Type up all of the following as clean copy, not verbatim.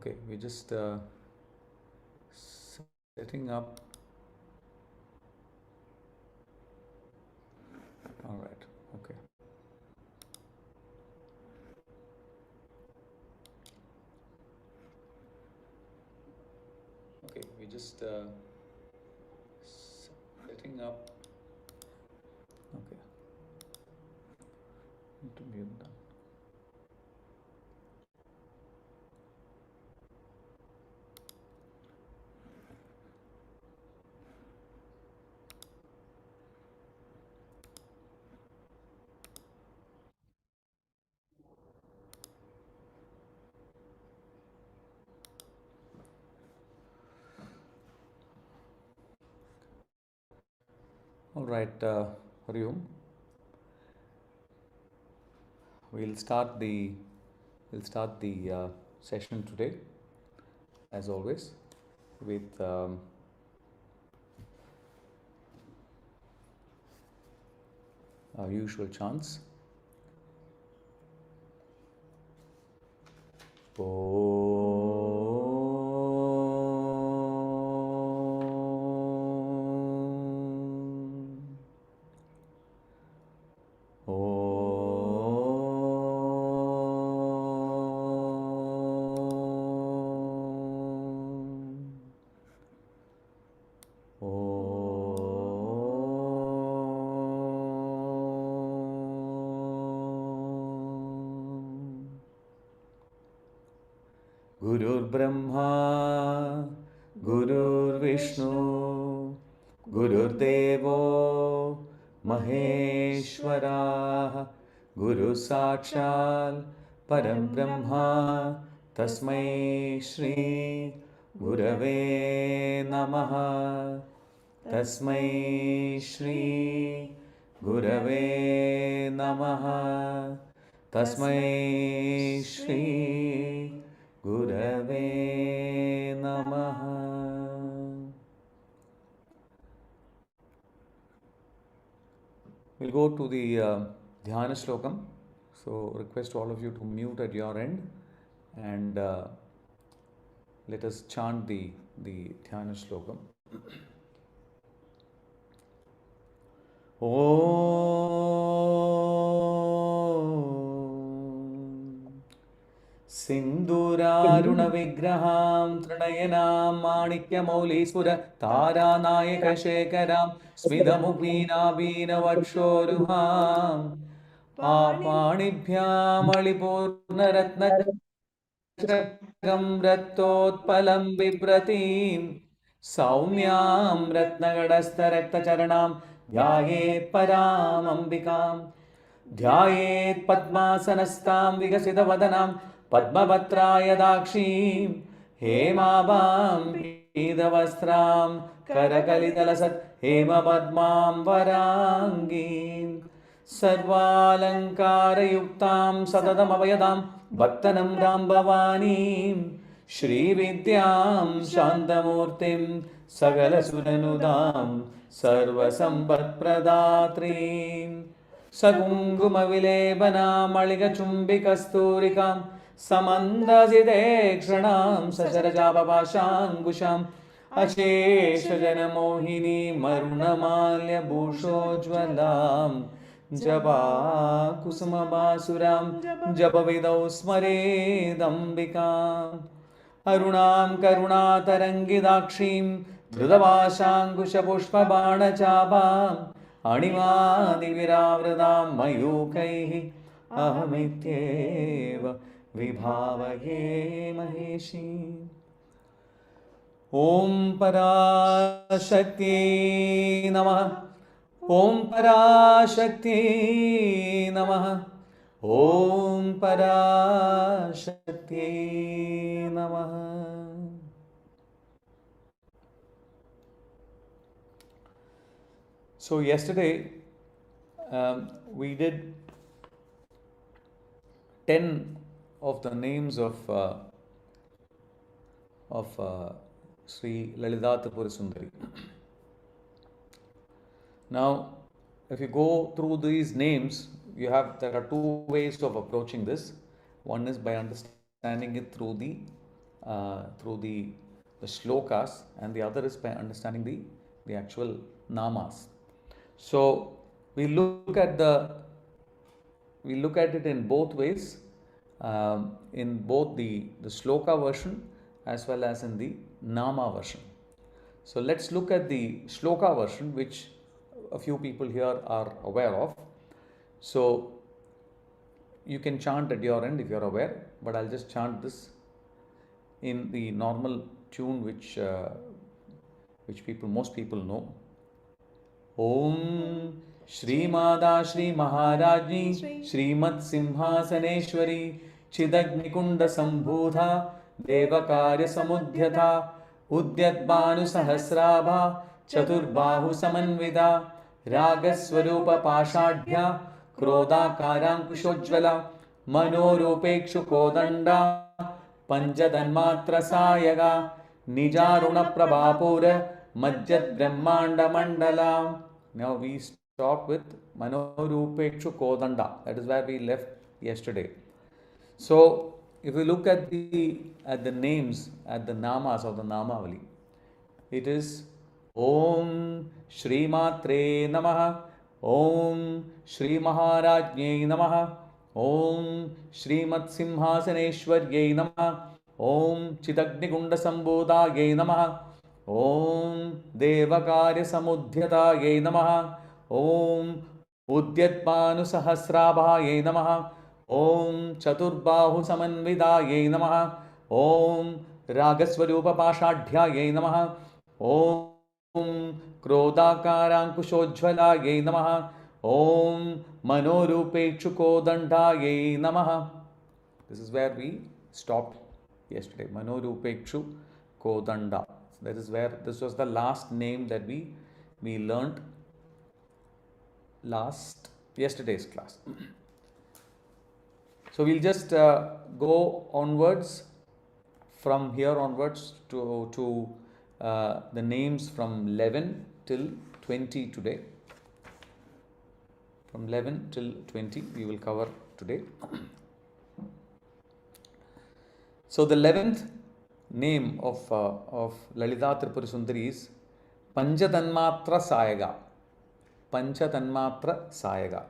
Okay, we're just setting up. All right. Okay. Okay, we're just setting up. Okay. Need to mute that. All right, Hariom. We'll start the session today, as always, with our usual chants. Gurur Brahma, Gurur Vishnu, Gurur Devo, Maheshwara, Guru Sakshal, Param Brahma, Tasmai Shri, Gurave Namaha, Tasmai Shri, Gurave Namaha, Tasmai Shri, Gurave Namaha. We'll go to the Dhyana Shlokam. So, request all of you to mute at your end and let us chant the Dhyana Shlokam. सिन्दूरारुणविग्रहां तृणयनां माणिक्यमौलीस्फुर तारानायकशेखरां स्मितमुखीनाबीनवक्षोरुहां पाणिभ्यामलिपूर्णरत्नचषकं रक्तोत्पलं बिभ्रतीं सौम्यां रत्नगडस्थरक्तचरणां ध्यायेत् परामम्बिकाम् ध्यायेत् पद्मासनस्तां विकसितवदनां पद्मपत्रायदाक्षीं हेमाभां पीतवस्त्रां करकलितलसत् हेमपद्मां वराङ्गीं सर्वालङ्कारयुक्तां सततमभयदां भक्तनम्रां भवानीं श्रीविद्यां शान्तमूर्तिं सकलसुरनुदां सर्वसम्पत्प्रदात्रीम् सकुङ्कुमविलेपनामलिकचुम्बिकस्तूरिकां समन्दसितेक्षणां सशरजापपाशाङ्कुशाम् अशेषजनमोहिनीमरुणमाल्यभूषोज्ज्वलां जपाकुसुमभासुरां जपविदौ स्मरेदम्बिकाम् अरुणां करुणातरङ्गिताक्षीं धृतपाशाङ्कुशपुष्पबाणचापाम् अणिमादिविरावृतां मयूखैः अहमित्येव विभावये महेशीम् ॐ पराशक्त्यै नमः ॐ पराशक्त्यै नमः ॐ पराशक्त्यै नमः. So yesterday we did 10 of the names of Sri Lalitha Sundari. Now, if you go through these names, there are two ways of approaching this. One is by understanding it through the through the shlokas, and the other is by understanding the actual namas. So we look at it in both ways, in both the shloka version as well as in the nama version. So let's look at the shloka version, which a few people here are aware of. So you can chant at your end if you're aware, but I'll just chant this in the normal tune which most people know. Om Shrimada Shri Maharajni Shrimat Simhasaneshwari Chidagnikunda Sambhudha Devakarya Samudhyata Udyat Sahasrabha Chaturbahu Samanvida Ragaswarupa Pashadhya Krodakarankushojvala Manorupekshu Kodanda Panchadanmatra Sayaga Nijaruna Prabhapura Majjat Brahmanda Mandala. Now we stop with Manorupekshu Kodanda. That is where we left yesterday. So if we look at the names, at the namas of the Namavali, it is Om Shri Matre Namaha, Om Shri Maharajne Namaha, Om Shrimat Simhasaneshwarye Namaha, Om Chidagnigunda Sambodhaye Namaha, Om Devakarya Samudhyataye Namaha, Om Udyatmanu Sahasrabhaye Namaha, Om Chaturbahu Samanvidaye Namaha, Om Ragaswarupa Pashadhyaye Namaha, Om Krodakarankushojvalaye Namaha, Om Manorupekshukodandaye Namaha. This is where we stopped yesterday. Manorupekshu Kodanda. That is where this was the last name that we learnt yesterday's class. So we'll just go onwards from here onwards to the names from 11 till 20 today. From 11 till 20 we will cover today. So the 11th name of Lalitha Tripura Sundari is Panchatanmatra Sayaga. Panchatanmatra Sayaga.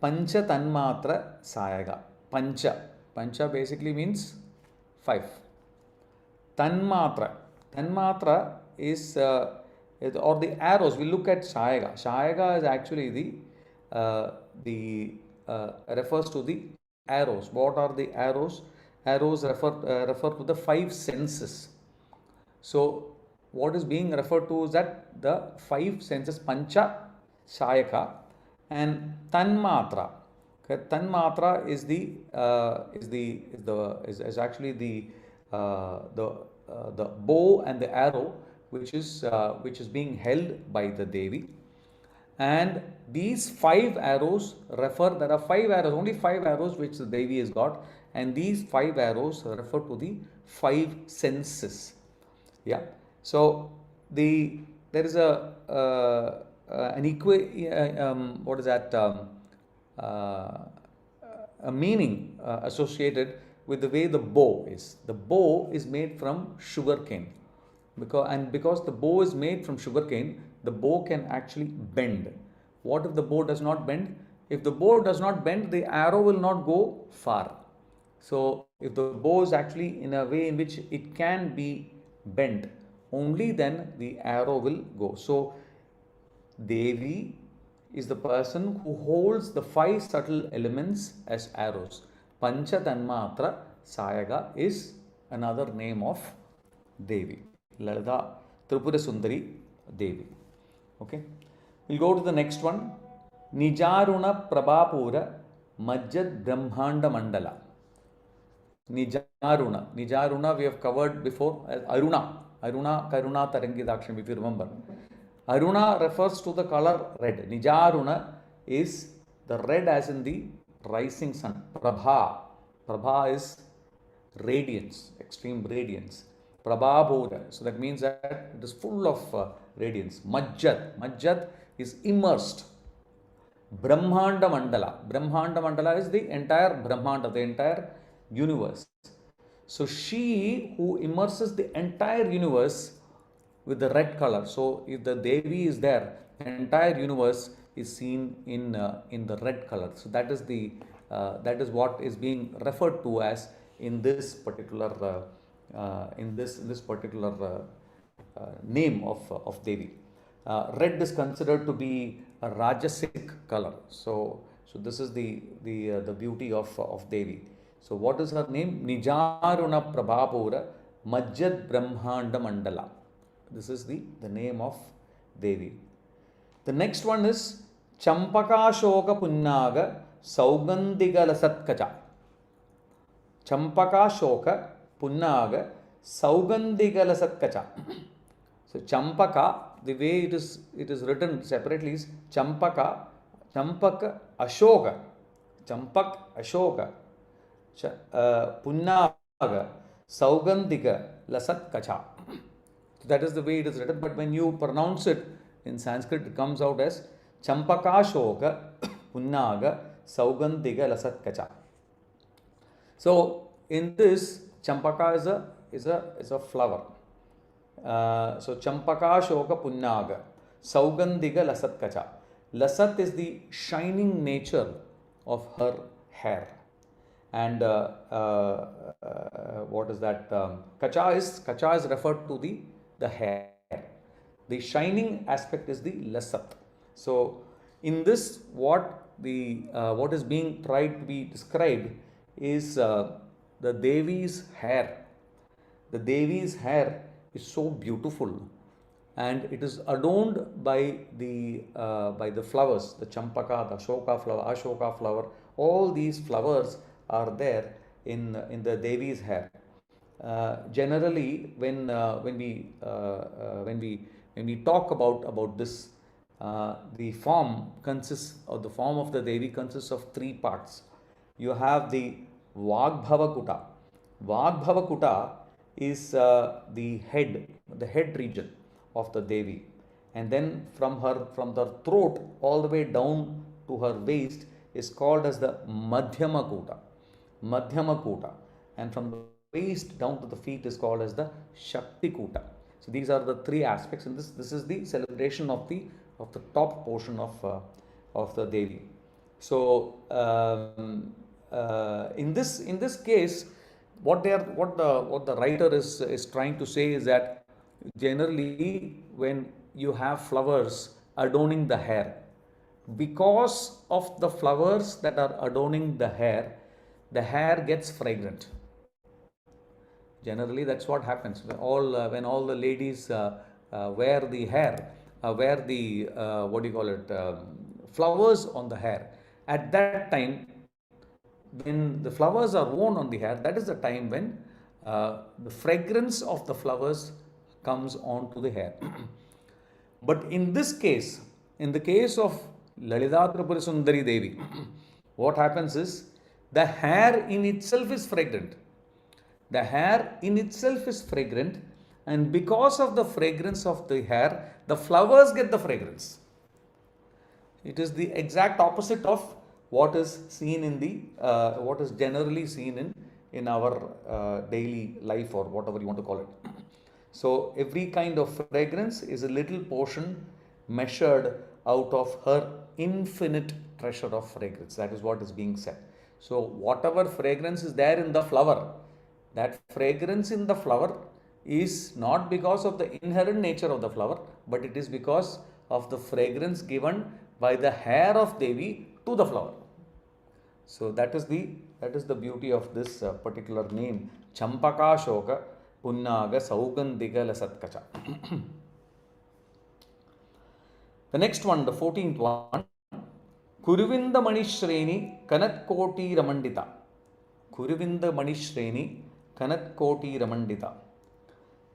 Panchatanmatra Sayaga. Pancha basically means 5. Tanmatra is or the arrows. We look at Sayaga. Sayaga is actually refers to the arrows. What are the arrows? Arrows refer to the 5 senses. So what is being referred to is that the 5 senses, Pancha, Sayaka, and Tanmatra. Okay, Tanmatra is actually the bow and the arrow which is being held by the Devi. And these 5 arrows there are 5 arrows, only 5 arrows which the Devi has got, and these 5 arrows refer to the 5 senses. Yeah. So there is a meaning associated with the way the bow is. The bow is made from sugarcane. Because the bow is made from sugarcane, the bow can actually bend. What if the bow does not bend? If the bow does not bend, the arrow will not go far. So if the bow is actually in a way in which it can be bent, only then the arrow will go. So Devi is the person who holds the 5 subtle elements as arrows. Pancha Tanmatra Sayaga is another name of Devi. Lalitha Tripura Sundari Devi. Okay. We'll go to the next one. Nijaruna Prabhapura Majjad Brahmanda Mandala. Nijaruna we have covered before as Aruna Karuna Tarangidaksham, if you remember. Aruna refers to the color red. Nijaruna is the red as in the rising sun. Prabha is radiance, extreme radiance. Prabhabhuta, so that means that it is full of radiance. Majjat is immersed. Brahmanda Mandala is the entire Brahmanda, the entire universe. So she who immerses the entire universe with the red color. So if the Devi is there, the entire universe is seen in the red color. So that is what is being referred to as in this particular in this particular name of Devi. Red is considered to be a rajasic color. So this is the beauty of Devi. So what is her name? Nijaruna Prabhapura Majjad Brahmanda Mandala. This is the name of Devi. The next one is Champaka Shoka Punnaga Saugandigala Satkacha. Champaka Shoka Punnaga Saugandigala Satkacha. So Champaka, the way it is written separately is Champaka, Champak Ashoka, Champak Ashoka, Punnaga Saugandiga Lasat Kacha. So that is the way it is written, but when you pronounce it in Sanskrit, it comes out as Champaka Shoka Punnaga Saugandiga Lasat Kacha. So in this, Champaka is a flower. So Champaka Shoka Punnaga Saugandiga Lasat Kacha. Lasat is the shining nature of her hair. And what is that? Kacha is referred to the hair. The shining aspect is the lasat. So in this, what is being tried to be described is the Devi's hair. The Devi's hair is so beautiful, and it is adorned by the flowers, the Champaka, the Ashoka flower. All these flowers are there in the Devi's hair. Generally, when we talk about this, the form of the Devi consists of three parts. You have the Vagbhavakuta. Vagbhavakuta is the head region of the Devi, and then from the throat all the way down to her waist is called as the Madhyamakuta. And from the waist down to the feet is called as the Shaktikuta. So these are the three aspects, and this is the celebration of the top portion of the Devi. So in this case, what the writer is trying to say is that generally when you have flowers adorning the hair, because of the flowers that are adorning the hair gets fragrant. Generally, that's what happens when all the ladies wear the flowers on the hair. At that time, when the flowers are worn on the hair, that is the time when the fragrance of the flowers comes onto the hair. But in this case, in the case of Lalitha Tripura Sundari Devi, what happens is the hair in itself is fragrant. The hair in itself is fragrant, and because of the fragrance of the hair, the flowers get the fragrance. It is the exact opposite of what is seen what is generally seen in our daily life, or whatever you want to call it. So every kind of fragrance is a little portion measured out of her infinite treasure of fragrance. That is what is being said. So whatever fragrance is there in the flower, that fragrance in the flower is not because of the inherent nature of the flower, but it is because of the fragrance given by the hair of Devi to the flower. So that is the beauty of this particular name, Champaka Shoka Punnaga Saugandiga Lasatkacha. The next one, the 14th one, Kuruvinda Manishreni Kanat Koti Ramandita. Kuruvinda Manishreni Kanat Koti Ramandita.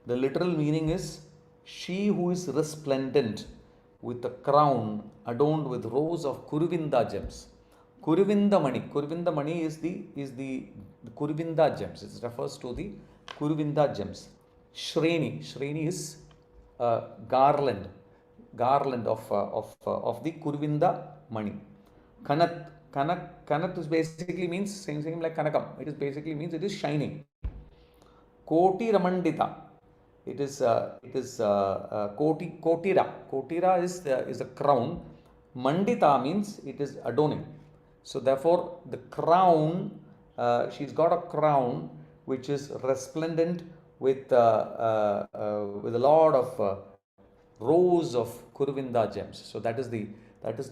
The literal meaning is she who is resplendent with a crown adorned with rows of Kuruvinda gems. Kuruvinda Mani is the Kuruvinda gems. It refers to the Kuruvinda gems. Shreni is garland of the Kuruvinda Mani. Kanat is basically means same like Kanakam. It is basically means it is shining. Koti Ramandita. It is Kotira. Kotira is a crown. Mandita means it is adorning. So therefore, the crown, she's got a crown which is resplendent with a lot of rows of Kuruvinda gems. So that is the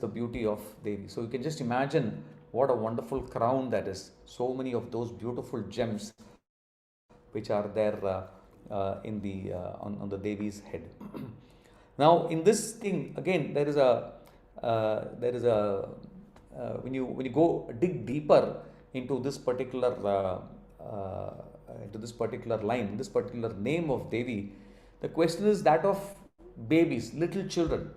beauty of Devi. So you can just imagine what a wonderful crown that is. So many of those beautiful gems which are there in the on the Devi's head. Now in this thing again there is a when you go dig deeper into this particular line, this particular name of Devi, the question is that of babies, little children.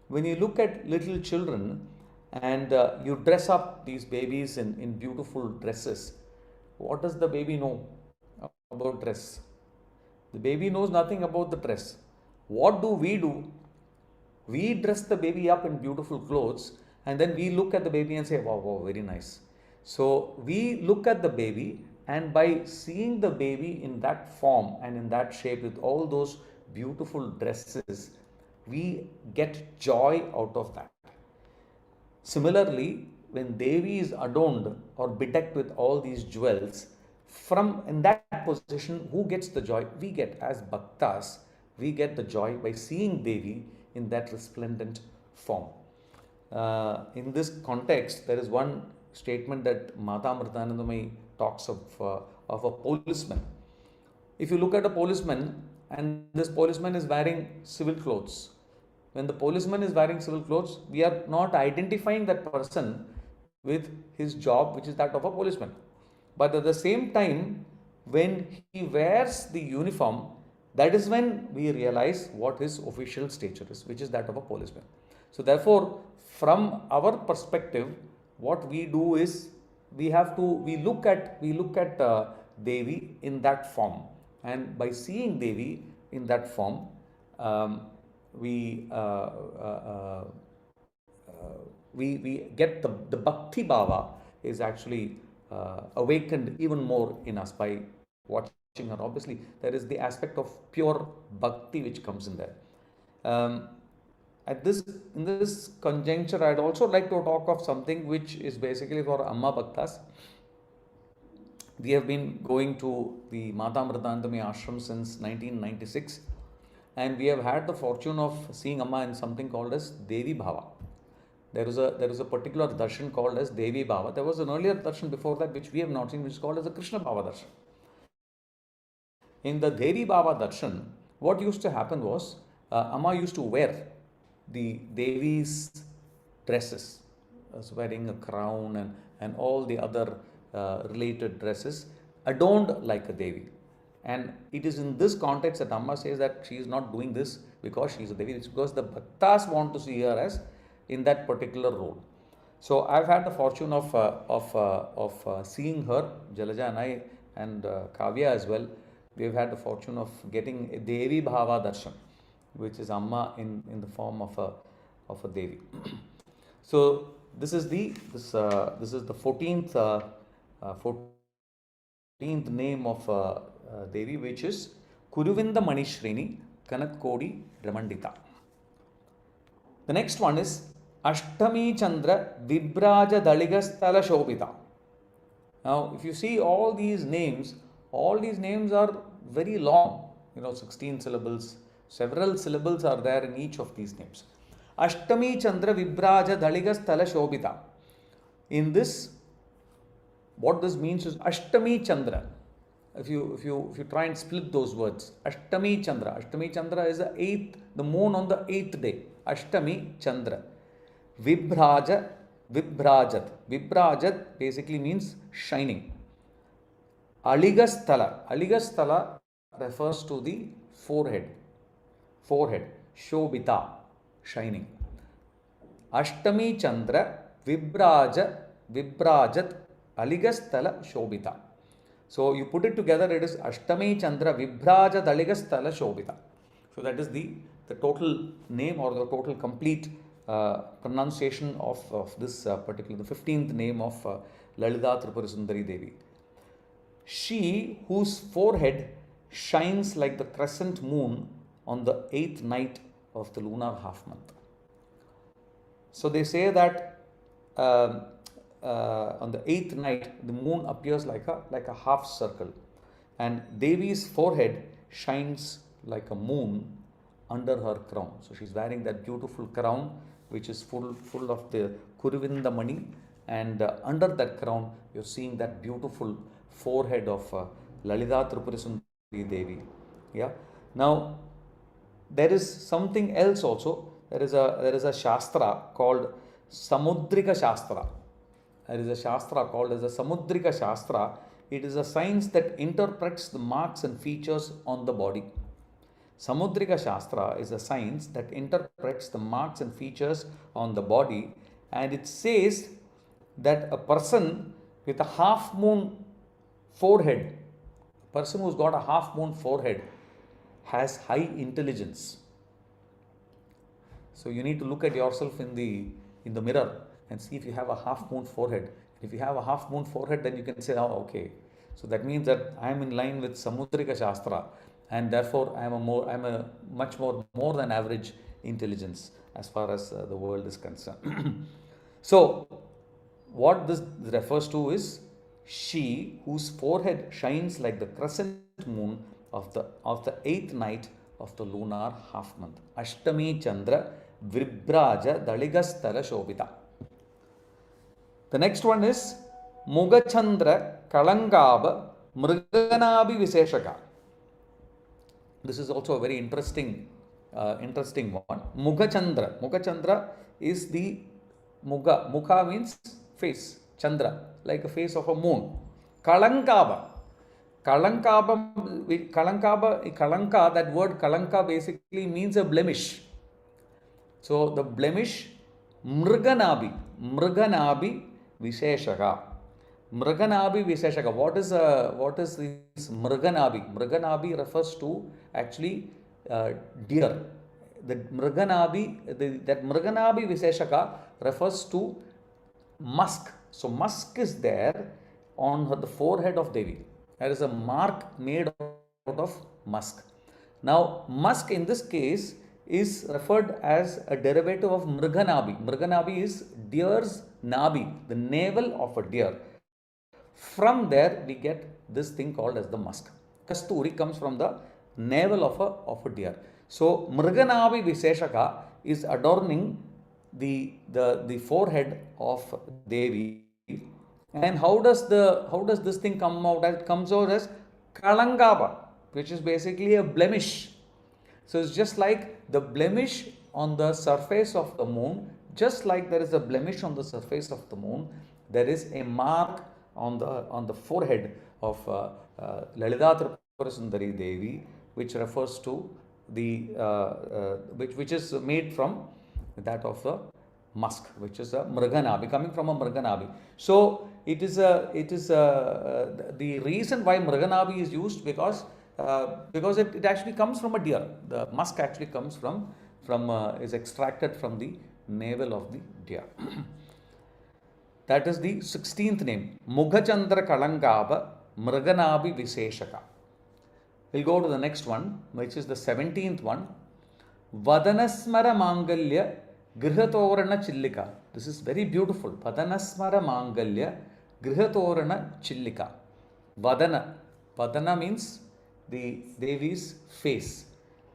When you look at little children and you dress up these babies in beautiful dresses, what does the baby know about dress? The baby knows nothing about the dress. What do? We dress the baby up in beautiful clothes and then we look at the baby and say, wow, wow, very nice. So we look at the baby, and by seeing the baby in that form and in that shape with all those beautiful dresses, we get joy out of that. Similarly, when Devi is adorned or bedecked with all these jewels, from in that position, who gets the joy? We get, as bhaktas, we get the joy by seeing Devi in that resplendent form. In this context, there is one statement that Mata Amritanandamayi talks of a policeman. If you look at a policeman and this policeman is wearing civil clothes, when the policeman is wearing civil clothes, we are not identifying that person with his job, which is that of a policeman. But at the same time, when he wears the uniform, that is when we realize what his official stature is, which is that of a policeman. So therefore, from our perspective, what we do is we look at Devi in that form, and by seeing Devi in that form, we get the bhakti bhava is actually awakened even more in us by watching her. Obviously, there is the aspect of pure bhakti which comes in there. In this conjuncture, I'd also like to talk of something which is basically for Amma Bhaktas. We have been going to the Mata Amritanandamayi ashram since 1996, and we have had the fortune of seeing Amma in something called as Devi Bhava. There is a particular darshan called as Devi Bhava. There was an earlier darshan before that which we have not seen, which is called as the Krishna Bhava darshan. In the Devi Bhava darshan, what used to happen was Amma used to wear the Devi's dresses, wearing a crown and all the other related dresses, adorned like a Devi. And it is in this context that Amma says that she is not doing this because she is a Devi. It's because the Bhaktas want to see her as in that particular role. So I've had the fortune of seeing her, Jalaja and I, and Kavya as well. We've had the fortune of getting a Devi Bhava darshan, which is Amma in the form of a Devi. So this is the 14th name of Devi, which is Kuruvinda Manishrini Kanatkodi Ramandita. The next one is Ashtami Chandra Vibraja Daligasthala Shobhita. Now, if you see all these names are very long, 16 syllables. Several syllables are there in each of these names. Ashtami Chandra Vibraja Daligasthala Shobhita. In this, what this means is Ashtami Chandra. If you try and split those words, Ashtami Chandra. Ashtami Chandra is the moon on the 8th day. Ashtami Chandra. Vibrajat. Vibrajat basically means shining. Aligasthala refers to the forehead. Shobhita, shining. Ashtami Chandra Vibrajat Aligasthala Shobhita. So you put it together, it is Ashtami Chandra Vibrajat Aligasthala Shobhita. So that is the total name or the total complete pronunciation of this particular, the 15th name of Lalitha Tripura Sundari Devi. She whose forehead shines like the crescent moon on the 8th night of the lunar half month. So they say that on the 8th night, the moon appears like a half circle, and Devi's forehead shines like a moon under her crown. So she's wearing that beautiful crown, which is full of the Kuruvindamani, and under that crown, you're seeing that beautiful forehead of Lalitha Tripurasundari Devi. Yeah. Now, there is something else also. There is a Shastra called Samudrika Shastra. There is a Shastra called as a Samudrika Shastra. It is a science that interprets the marks and features on the body. Samudrika Shastra is a science that interprets the marks and features on the body, and it says that a person with a half moon forehead, a person who's got a half moon forehead, has high intelligence. So you need to look at yourself in the mirror and see if you have a half moon forehead. If you have a half moon forehead, then you can say, oh, okay. So that means that I am in line with Samudrika Shastra, and therefore I am a much more than average intelligence as far as the world is concerned. So what this refers to is she whose forehead shines like the crescent moon of the 8th night of the lunar half month. Ashtami Chandra Vibraja Daligastara Shobita. The next one is Mugachandra Kalangaba Mriganabi Viseshaka. This is also a very interesting one. Mugachandra. Mugachandra is the Muga. Mukha means face. Chandra, like a face of a moon. Kalankaba. Kalanka, that word Kalanka basically means a blemish. So the blemish, Mriganabi Visheshaka. Mriganabi Visheshaka. What is this Mriganabi? Mriganabi refers to actually deer. The Mriganabi, that Mriganabi Visheshaka refers to musk. So musk is there on the forehead of Devi. There is a mark made out of musk. Now, musk in this case is referred as a derivative of Mriganabi. Mriganabi is deer's nabi, the navel of a deer. From there, we get this thing called as the musk. Kasturi comes from the navel of a deer. So, Mriganabi Visheshaka is adorning the forehead of Devi. And how does this thing come out? It comes out as Kalangaba, which is basically a blemish. So it's just like the blemish on the surface of the moon. Just like there is a blemish on the surface of the moon, there is a mark on the forehead of Lalitha Tripurasundari Devi, which refers to the which is made from that of the musk, which is a Mriganabi, coming from a Mriganabi. So it is the reason why Mriganabi is used because it actually comes from a deer. The musk actually comes from is extracted from the navel of the deer. That is the 16th name, Mugachandra Kalangaba Mriganabi Visheshaka. We'll go to the next one, which is the 17th one, Vadanasmara Mangalya Grihatorana Chillika. This is very beautiful. Vadanasmara Mangalya Grihatorana Chillika. Vadana means the Devi's face.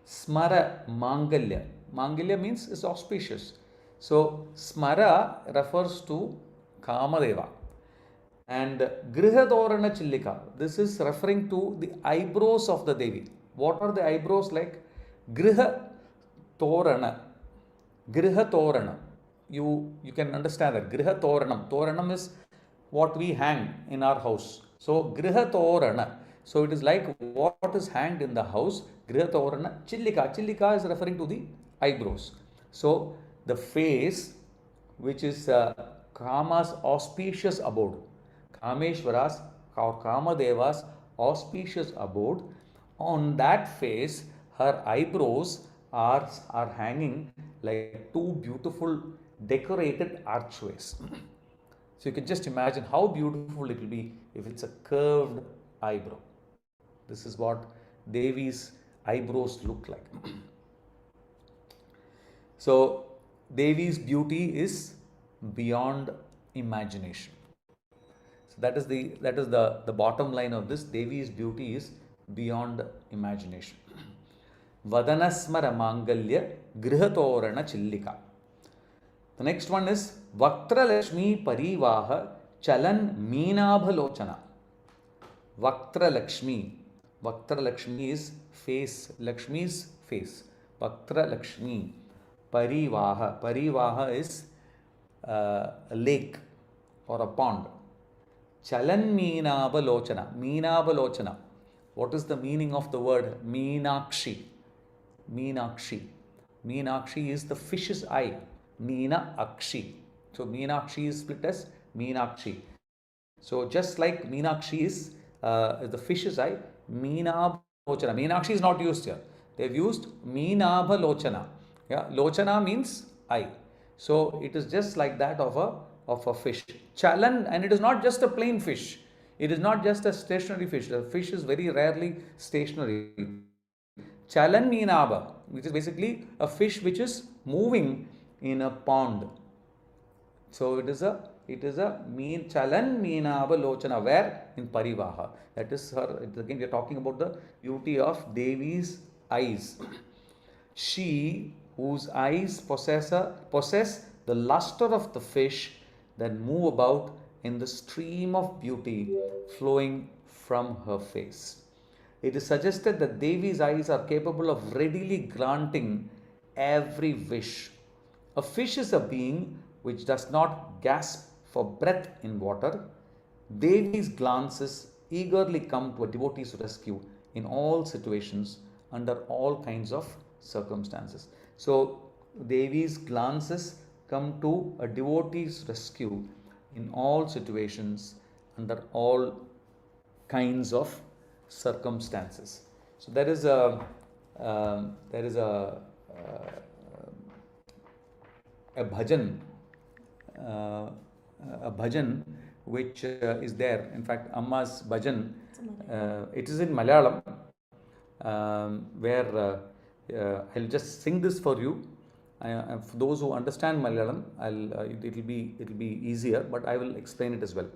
Smara Mangalya. Mangalya means is auspicious. So Smara refers to Kamadeva. And Grihatorana Chillika. This is referring to the eyebrows of the Devi. What are the eyebrows like? Grihatorana. Grihatorana. You can understand that. Grihatorana. Toranam is what we hang in our house. So Grihatorana. So it is like what is hanged in the house. Grihatorana. Chillika. Chillika is referring to the eyebrows. So the face, which is Kama's auspicious abode. Kameshwara's or Kamadeva's auspicious abode. On that face, her eyebrows are hanging like two beautiful decorated archways. So you can just imagine how beautiful it will be if it's a curved eyebrow. This is what Devi's eyebrows look like. So Devi's beauty is beyond imagination. So that is the bottom line of this. Devi's beauty is beyond imagination. Vadanasmara Mangalya Grihatorana Chillika. The next one is Vaktra Lakshmi Parivaha Chalan Meenabhalochana. Vaktra Lakshmi. Vaktra Lakshmi is face. Lakshmi's face. Vaktra Lakshmi. Parivaha. Parivaha is a lake or a pond. Chalan Meenabhalochana. Meenabhalochana. What is the meaning of the word Meenakshi? Meenakshi. Meenakshi is the fish's eye. Meena Akshi. So Meenakshi is split as Meenakshi. So just like Meenakshi is the fish's eye, Meenabhalochana. Meenakshi is not used here. They've used Meenabhalochana. Yeah, Lochana means eye. So it is just like that of a fish. Chalan, and it is not just a plain fish. It is not just a stationary fish. The fish is very rarely stationary. Chalan Meenabha, which is basically a fish which is moving in a pond. So it is a Chalan Meenabha Lochana, where in Parivaha. That is her. Again, we are talking about the beauty of Devi's eyes. She, whose eyes possess the luster of the fish that move about in the stream of beauty flowing from her face. It is suggested that Devi's eyes are capable of readily granting every wish. A fish is a being which does not gasp for breath in water. Devi's glances eagerly come to a devotee's rescue in all situations, under all kinds of circumstances. So Devi's glances come to a devotee's rescue in all situations, under all kinds of circumstances. So there is a bhajan, which is there. In fact, Amma's bhajan, it is in Malayalam, where I'll just sing this for you. For those who understand Malayalam, it'll be easier, but I will explain it as well.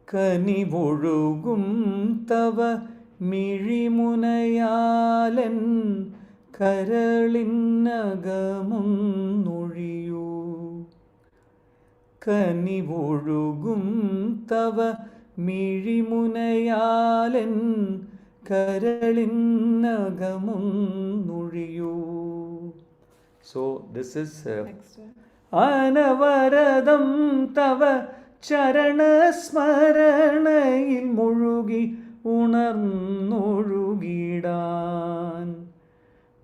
Kanivozhugum tava mizhimunayalen karalin nagamun Kanivozhugum tava mizhimunayalen karalin nagamun. So this is Anavaradam tava Charana Smaranayil Murugi Unarnurugidan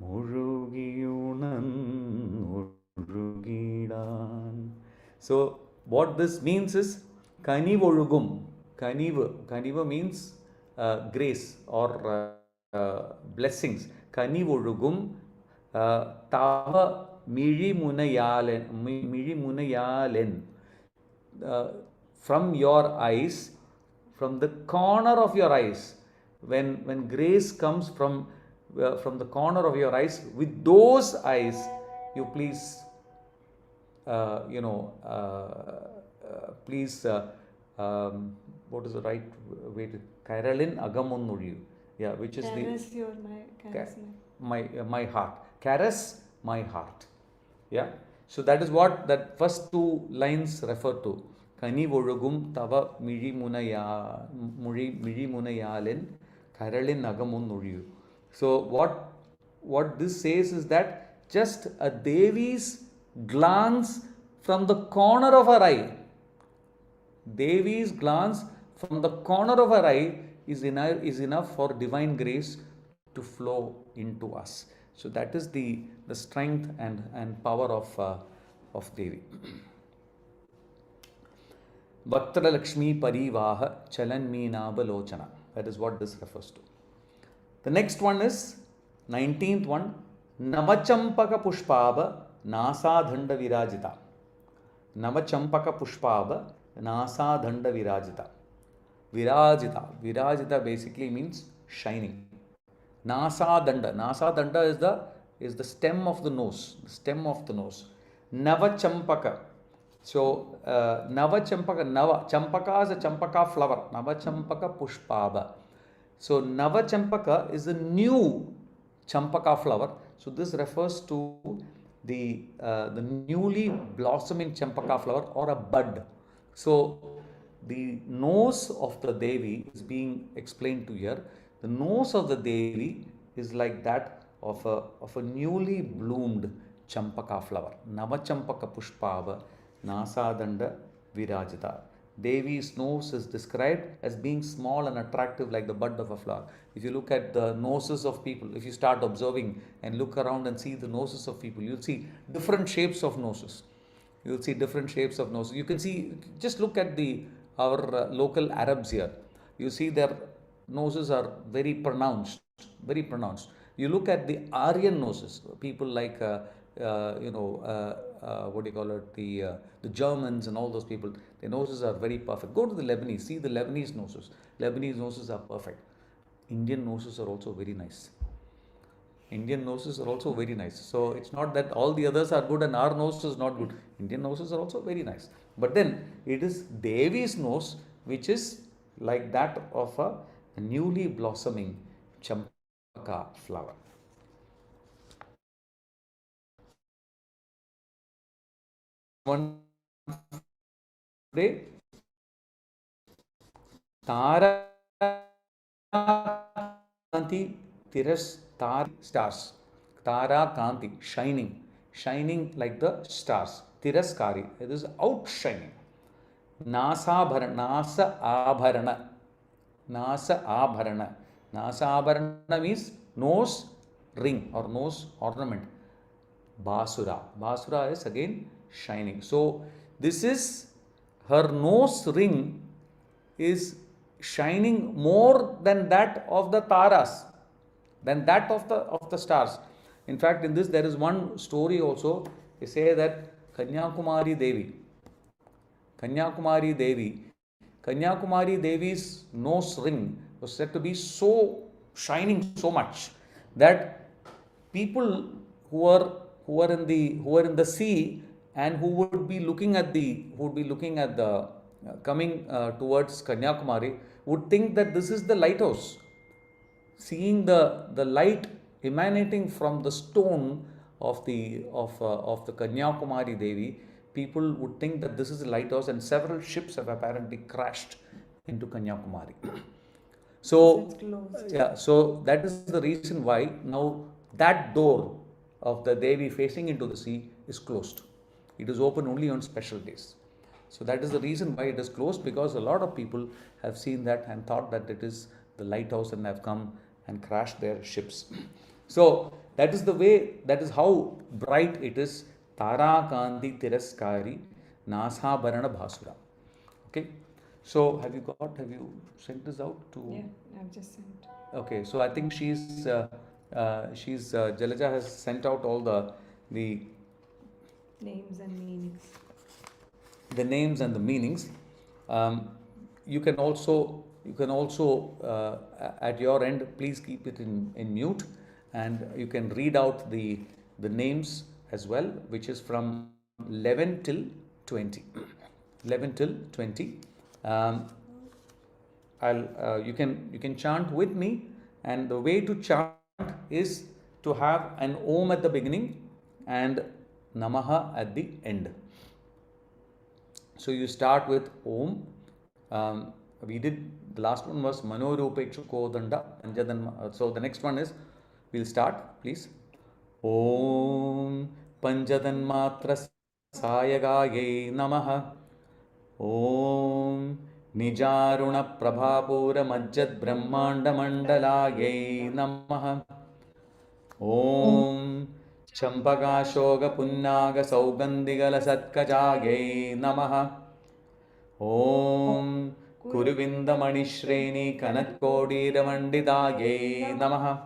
Murugidan. So what this means is Kanivozhugum. Kaniva means grace or blessings. Kanivozhugum Tava Mizhimunayalen. From your eyes, from the corner of your eyes, when grace comes from the corner of your eyes, with those eyes, you please, what is the right way to Kairalin Agamunuriyu? Yeah, which is my heart. Caress my heart. Yeah. So that is what that first two lines refer to. Kanivozhugum tava mizhimunayalen karalin nagamun. So what this says is that just a Devi's glance from the corner of her eye, Devi's glance from the corner of her eye is enough for divine grace to flow into us. So that is the strength and power of Devi. Vaktra Lakshmi Parivaha Chalan Meenabhalochana. That is what this refers to. The next one is 19th one. Navachampaka Pushpaba Nasa Dhanda Virajita. Navachampaka Pushpaba Nasa Dhanda Virajita. Virajita basically means shining. Nasa danda. Nasa danda is the stem of the nose. The stem of the nose. Nava champaka. So Nava champaka. Nava champaka is a champaka flower. Nava champaka pushpaba. So Nava champaka is a new champaka flower. So this refers to the newly blossoming champaka flower or a bud. So the nose of the Devi is being explained to here. The nose of the Devi is like that of a newly bloomed champaka flower. Navachampaka pushpava nasadanda virajita. Devi's nose is described as being small and attractive like the bud of a flower. If you look at the noses of people, if you start observing and look around and see the noses of people, you'll see different shapes of noses. You'll see different shapes of noses. You can see, just look at our local Arabs here. You see their noses are very pronounced, very pronounced. You look at the Aryan noses, people like what do you call it, the Germans and all those people, their noses are very perfect. Go to the Lebanese, see the Lebanese noses. Lebanese noses are perfect. Indian noses are also very nice. Indian noses are also very nice. So it's not that all the others are good and our nose is not good. Indian noses are also very nice. But then it is Devi's nose which is like that of a newly blossoming champaka flower. One day, Tara Kanti Tiras Tar stars. Tara Kanti, shining like the stars. Tiraskari, it is outshining. Nasa Abharana. Nasa Abharana. Nasa Abharana means nose ring or nose ornament. Basura. Basura is again shining. So this is her nose ring is shining more than that of the taras, than that of the stars. In fact, in this there is one story also. They say that Kanyakumari Devi's nose ring was said to be so shining so much that people who are in the sea and who would be looking at the coming towards Kanyakumari would think that this is the lighthouse. Seeing the light emanating from the stone of the Kanyakumari Devi, people would think that this is the lighthouse, and several ships have apparently crashed into Kanyakumari. So yeah, so that is the reason why now that door of the Devi facing into the sea is closed. It is open only on special days. So that is the reason why it is closed, because a lot of people have seen that and thought that it is the lighthouse and have come and crashed their ships. So that is the way, that is how bright it is. Tara Kanti Tiraskari Nasabharana Bhasura. Okay. So have you sent this out to? Yeah, I've just sent. Okay. So I think Jalaja has sent out all the names and meanings. The names and the meanings. You can also at your end, please keep it in mute, and you can read out the names as well, which is from 11 till 20. 11 till 20. You can chant with me, and the way to chant is to have an Om at the beginning and Namaha at the end. So you start with Om. The last one was Manorupekshuko Danda Panjadan. So the next one is, we'll start, please. Om Panjadan Matra Sayagaye Namaha. Om Nijaruna Prabhapura Majjad Brahmanda Mandalaye Namaha. Om Champakashoga Punnaga Saugandigala Satkajaye Namaha. Om Kuruvinda Manishreni Kanatkodi Ramandidaye Namaha.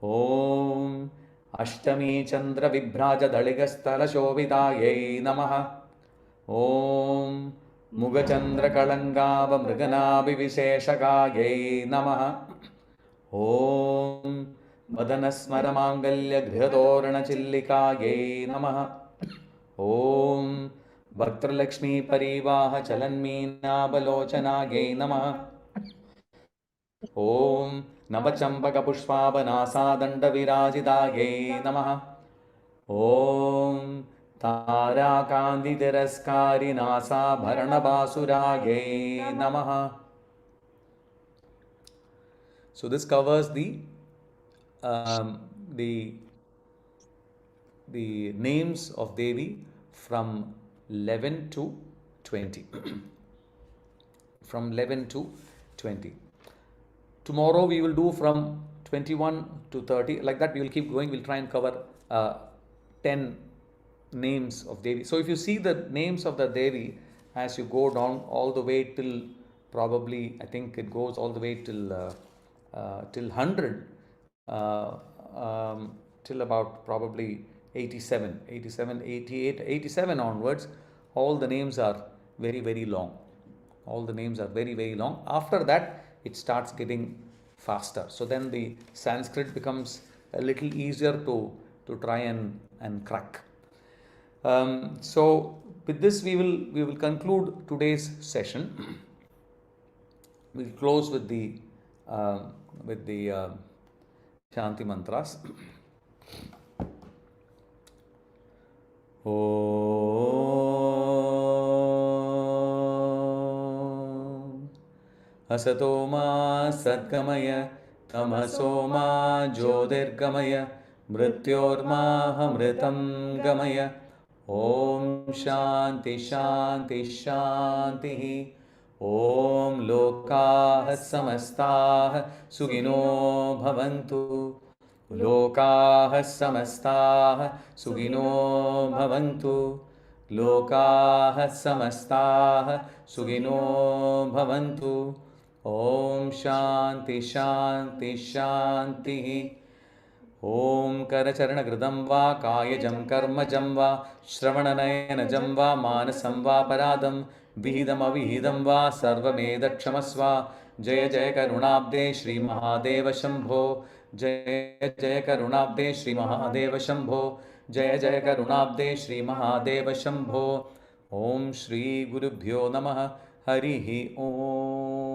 Om Ashtami Chandra Vibhraja Daligastala Shobitaye Namaha. Om Mugachandra Kalangava Mriganabi Visheshakaye Namaha. ॐ वदनस्मरमाङ्गल्यगृहतोरणचिल्लिकायै नमः। ॐ वक्त्रलक्ष्मीपरीवाहचलन्मीनाबलोचनायै नमः। ॐ नवचम्पकपुष्पावनासादण्डविराजितायै नमः। ॐ ताराकान्तितिरस्कारिनासाभरणबासुरायै नमः. So this covers um, the the names of Devi from 11 to 20. From 11 to 20. Tomorrow we will do from 21 to 30. Like that we will keep going. We'll try and cover 10 names of Devi. So if you see the names of the Devi as you go down all the way till probably, I think it goes all the way till 100, till about probably 87, 88, 87 onwards, all the names are very, very long. All the names are very, very long. After that, it starts getting faster. So then the Sanskrit becomes a little easier to try and crack. So with this, we will conclude today's session. We'll close with the Shanti mantras. Om Asato ma Satgamaya Tamaso ma Jyotirgamaya Mrityorma Hamritam Gamaya. Om Shanti Shanti Shanti. Om Lokah Samastah Sugino Bhavantu. Lokah Samastah Sugino Bhavantu. Lokah Samastah Sugino Bhavantu. Om Shanti Shanti Shanti. Om Karacharanaghridam va Kayajam Karmajam va Shravananayana va Manasam va Paradam Vihidam Avihidam va Sarvamedakshmasva. Jaya Jaya Karunabde Shri Mahadeva Shambho. Jaya Jaya Karunabde Shri Mahadeva Shambho. Jaya Jaya Karunabde Shri Mahadeva Shambho. Om Shri Gurubhyo Namaha. Harihi Om.